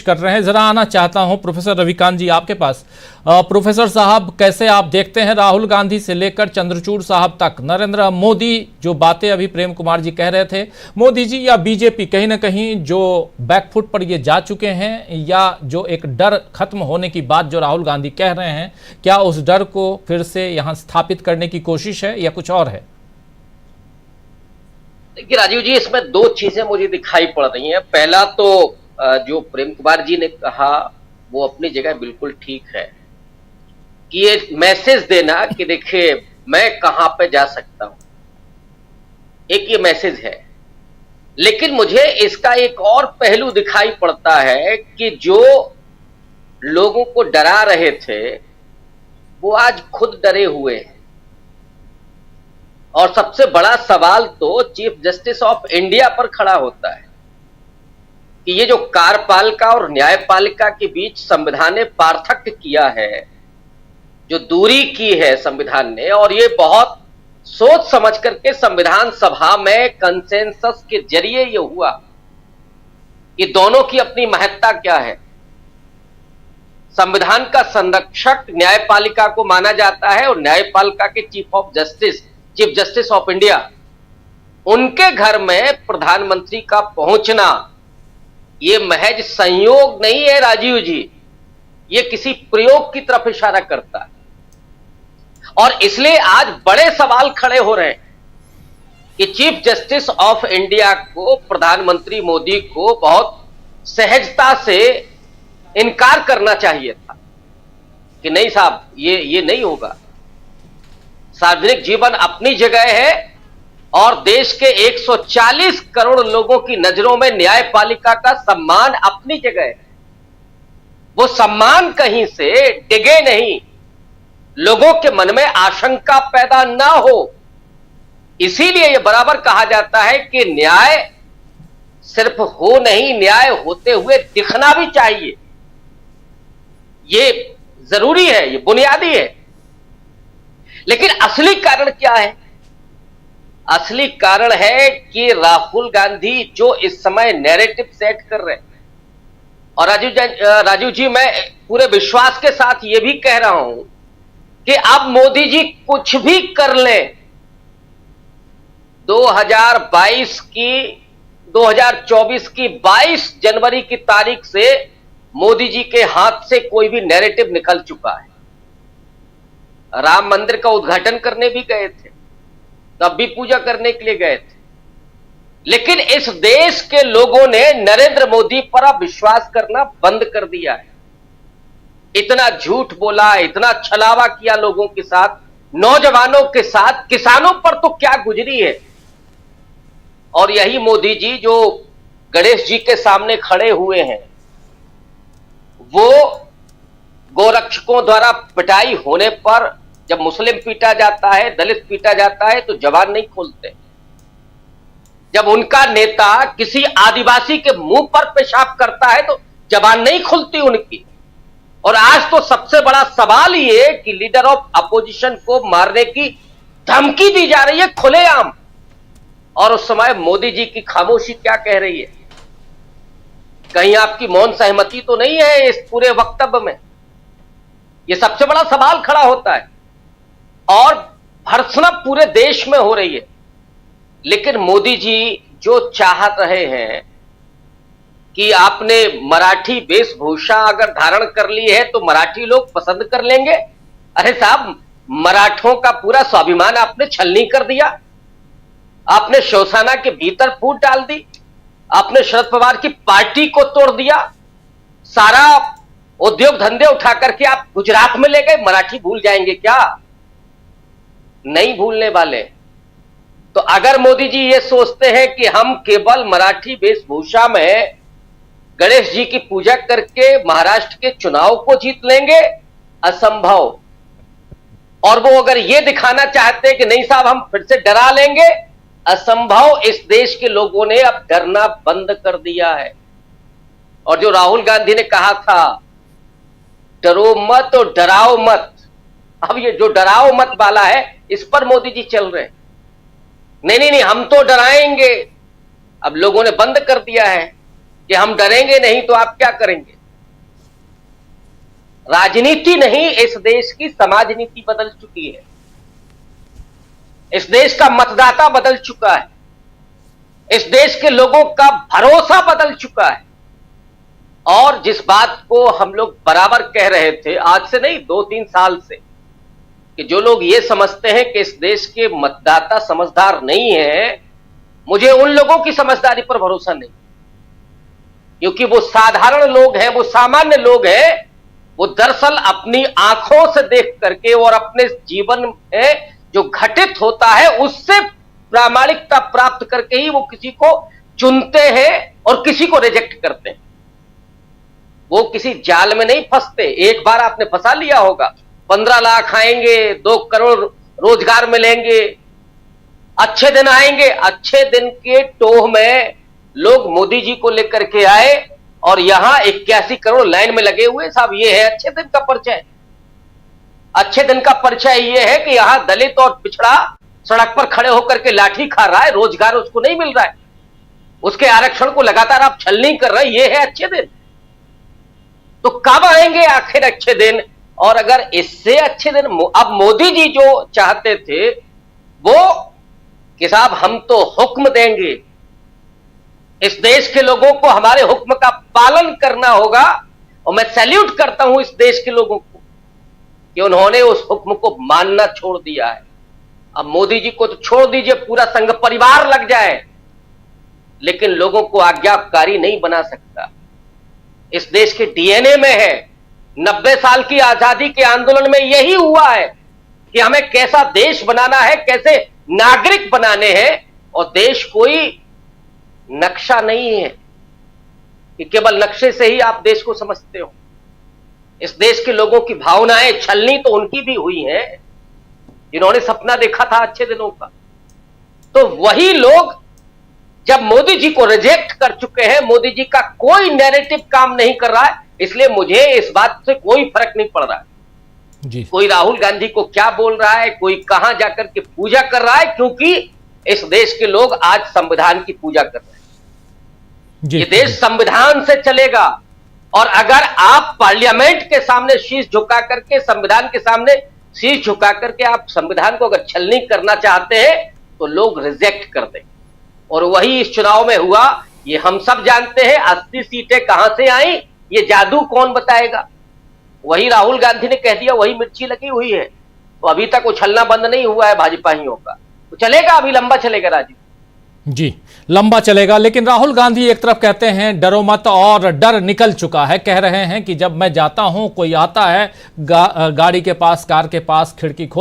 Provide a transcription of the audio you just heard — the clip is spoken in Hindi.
कर रहे हैं। जरा आना चाहता हूं प्रोफेसर रविकांत जी आपके पास। प्रोफेसर साहब, कैसे आप देखते हैं राहुल गांधी से लेकर चंद्रचूड़ साहब तक नरेंद्र मोदी जो बातें अभी प्रेम कुमार जी कह रहे थे, मोदी जी या बीजेपी कहीं ना कहीं जो बैकफुट पर ये जा चुके हैं, या जो एक डर खत्म होने की बात जो राहुल गांधी कह रहे हैं, क्या उस डर को फिर से यहां स्थापित करने की कोशिश है या कुछ और है? देखिए राजीव जी, इसमें दो चीजें मुझे दिखाई पड़ रही हैं। पहला तो जो प्रेम कुमार जी ने कहा वो अपनी जगह बिल्कुल ठीक है कि ये मैसेज देना कि देखिए मैं कहां पे जा सकता हूं, एक ये मैसेज है। लेकिन मुझे इसका एक और पहलू दिखाई पड़ता है कि जो लोगों को डरा रहे थे वो आज खुद डरे हुए हैं। और सबसे बड़ा सवाल तो चीफ जस्टिस ऑफ इंडिया पर खड़ा होता है कि ये जो कार्यपालिका और न्यायपालिका के बीच संविधान ने पार्थक्य किया है, जो दूरी की है संविधान ने, और ये बहुत सोच समझ करके संविधान सभा में कंसेंसस के जरिए ये हुआ कि दोनों की अपनी महत्ता क्या है। संविधान का संरक्षक न्यायपालिका को माना जाता है और न्यायपालिका के चीफ जस्टिस ऑफ इंडिया, उनके घर में प्रधानमंत्री का पहुंचना ये महज संयोग नहीं है राजीव जी, ये किसी प्रयोग की तरफ इशारा करता है। और इसलिए आज बड़े सवाल खड़े हो रहे हैं कि चीफ जस्टिस ऑफ इंडिया को, प्रधानमंत्री मोदी को बहुत सहजता से इनकार करना चाहिए था कि नहीं साहब, ये नहीं होगा। सार्वजनिक जीवन अपनी जगह है और देश के 140 करोड़ लोगों की नजरों में न्यायपालिका का सम्मान अपनी जगह है। वो सम्मान कहीं से डिगे नहीं, लोगों के मन में आशंका पैदा ना हो। इसीलिए ये बराबर कहा जाता है कि न्याय सिर्फ हो नहीं, न्याय होते हुए दिखना भी चाहिए। ये जरूरी है, ये बुनियादी है। लेकिन असली कारण क्या है? असली कारण है कि राहुल गांधी जो इस समय नैरेटिव सेट कर रहे हैं, और राजीव जी मैं पूरे विश्वास के साथ यह भी कह रहा हूं कि अब मोदी जी कुछ भी कर लें, 2024 की 22 जनवरी की तारीख से मोदी जी के हाथ से कोई भी नैरेटिव निकल चुका है। राम मंदिर का उद्घाटन करने भी गए थे, तब भी पूजा करने के लिए गए थे, लेकिन इस देश के लोगों ने नरेंद्र मोदी पर अब विश्वास करना बंद कर दिया है। इतना झूठ बोला, इतना छलावा किया लोगों के साथ, नौजवानों के साथ, किसानों पर तो क्या गुजरी है। और यही मोदी जी जो गणेश जी के सामने खड़े हुए हैं, वो गोरक्षकों द्वारा पिटाई होने पर जब मुस्लिम पीटा जाता है, दलित पीटा जाता है तो जबान नहीं खोलते। जब उनका नेता किसी आदिवासी के मुंह पर पेशाब करता है तो जबान नहीं खुलती उनकी। और आज तो सबसे बड़ा सवाल ये कि लीडर ऑफ अपोजिशन को मारने की धमकी दी जा रही है खुलेआम, और उस समय मोदी जी की खामोशी क्या कह रही है? कहीं आपकी मौन सहमति तो नहीं है इस पूरे वक्तव्य में? यह सबसे बड़ा सवाल खड़ा होता है और भर्त्सना पूरे देश में हो रही है। लेकिन मोदी जी जो चाह रहे हैं कि आपने मराठी वेशभूषा अगर धारण कर ली है तो मराठी लोग पसंद कर लेंगे। अरे साहब, मराठों का पूरा स्वाभिमान आपने छलनी कर दिया, आपने शिवसेना के भीतर फूट डाल दी, आपने शरद पवार की पार्टी को तोड़ दिया, सारा उद्योग धंधे उठा करके आप गुजरात में ले गए। मराठी भूल जाएंगे क्या? नहीं भूलने वाले। तो अगर मोदी जी ये सोचते हैं कि हम केवल मराठी वेशभूषा में गणेश जी की पूजा करके महाराष्ट्र के चुनाव को जीत लेंगे, असंभव। और वो अगर ये दिखाना चाहते हैं कि नहीं साहब हम फिर से डरा लेंगे, असंभव। इस देश के लोगों ने अब डरना बंद कर दिया है। और जो राहुल गांधी ने कहा था डरो मत और डराओ मत, अब ये जो डराओ मत वाला है इस पर मोदी जी चल रहे हैं। नहीं, हम तो डराएंगे। अब लोगों ने बंद कर दिया है कि हम डरेंगे नहीं तो आप क्या करेंगे। राजनीति नहीं, इस देश की समाज नीति बदल चुकी है। इस देश का मतदाता बदल चुका है। इस देश के लोगों का भरोसा बदल चुका है। और जिस बात को हम लोग बराबर कह रहे थे, आज से नहीं 2-3 साल से, कि जो लोग ये समझते हैं कि इस देश के मतदाता समझदार नहीं है, मुझे उन लोगों की समझदारी पर भरोसा नहीं, क्योंकि वो साधारण लोग हैं, वो सामान्य लोग हैं। वो दरअसल अपनी आंखों से देख करके और अपने जीवन में जो घटित होता है उससे प्रामाणिकता प्राप्त करके ही वो किसी को चुनते हैं और किसी को रिजेक्ट करते हैं। वो किसी जाल में नहीं फंसते। एक बार आपने फंसा लिया होगा, 15 लाख आएंगे, 2 करोड़ रोजगार मिलेंगे, अच्छे दिन आएंगे। अच्छे दिन के टोह में लोग मोदी जी को लेकर के आए और यहां 81 करोड़ लाइन में लगे हुए। साहब, ये है अच्छे दिन का परिचय। अच्छे दिन का परिचय ये है कि यहां दलित और पिछड़ा सड़क पर खड़े होकर के लाठी खा रहा है, रोजगार उसको नहीं मिल रहा है, उसके आरक्षण को लगातार आप छलनी कर रहे हैं। ये है अच्छे दिन। तो कब आएंगे आखिर अच्छे दिन? और अगर इससे अच्छे दिन अब मोदी जी जो चाहते थे वो कि साहब हम तो हुक्म देंगे, इस देश के लोगों को हमारे हुक्म का पालन करना होगा। और मैं सैल्यूट करता हूं इस देश के लोगों को कि उन्होंने उस हुक्म को मानना छोड़ दिया है। अब मोदी जी को तो छोड़ दीजिए, पूरा संघ परिवार लग जाए, लेकिन लोगों को आज्ञाकारी नहीं बना सकता। इस देश के डीएनए में है। 90 साल की आजादी के आंदोलन में यही हुआ है कि हमें कैसा देश बनाना है, कैसे नागरिक बनाने हैं। और देश कोई नक्शा नहीं है कि केवल नक्शे से ही आप देश को समझते हो। इस देश के लोगों की भावनाएं छलनी तो उनकी भी हुई है जिन्होंने सपना देखा था अच्छे दिनों का। तो वही लोग जब मोदी जी को रिजेक्ट कर चुके हैं, मोदी जी का कोई नैरेटिव काम नहीं कर रहा है, इसलिए मुझे इस बात से कोई फर्क नहीं पड़ रहा है जी। कोई कोई राहुल गांधी को क्या बोल रहा है, कोई कहां जाकर के पूजा कर रहा है, क्योंकि इस देश के लोग आज संविधान की पूजा कर रहे हैं। ये देश संविधान से चलेगा। और अगर आप पार्लियामेंट के सामने शीश झुका करके, संविधान के सामने शीश झुका करके आप संविधान को अगर छलनी करना चाहते हैं तो लोग रिजेक्ट कर देंगे। और वही इस चुनाव में हुआ। ये हम सब जानते हैं 80 सीटें कहां से आई, ये जादू कौन बताएगा। वही राहुल गांधी ने कह दिया, वही मिर्ची लगी हुई है। तो अभी तक उछलना बंद नहीं हुआ है भाजपाइयों का। तो चलेगा, अभी लंबा चलेगा राजीव जी, लंबा चलेगा। लेकिन राहुल गांधी एक तरफ कहते हैं डरो मत, और डर निकल चुका है। कह रहे हैं कि जब मैं जाता हूं, कोई आता है गाड़ी के पास, कार के पास, खिड़की खोल